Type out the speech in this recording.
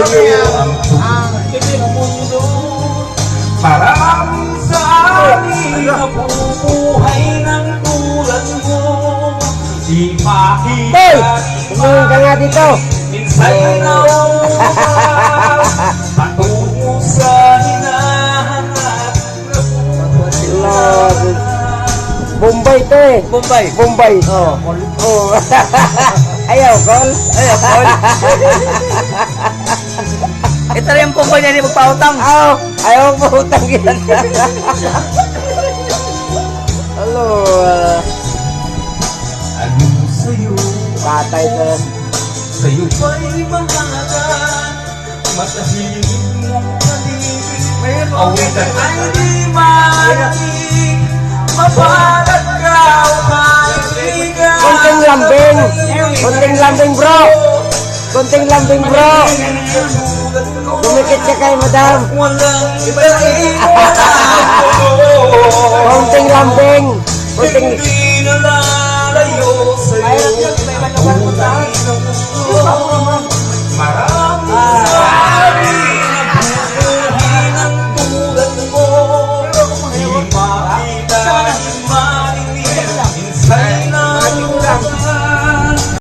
sa'yo ang tubig mundo. Maraming sa amin nabubuhay ng tulad mo. Di makita tumingin ka nga dito. minsan nauuhaw patungo sa hinahanap na Lord. Bombay to eh. Bombay. Bombay. Oh. Oh. Ayaw, Col. Ayaw, Col. Ito rin yung Bombay na hindi magpautang. Ayaw mo utang yan. Hello. ano sa'yo, Patay to. sa'yo ba'y mahalaga, matahimik mong paligid, awitan ay di malamig, mapalat ka o kaibigan. Konting lambing. Konting lambing, bro. Konting lambing, bro. Dumikit ka kay madam. Walang iba-iba. Konting lambing. Konting... Hindi nalalayo sa'yo. Tunay ng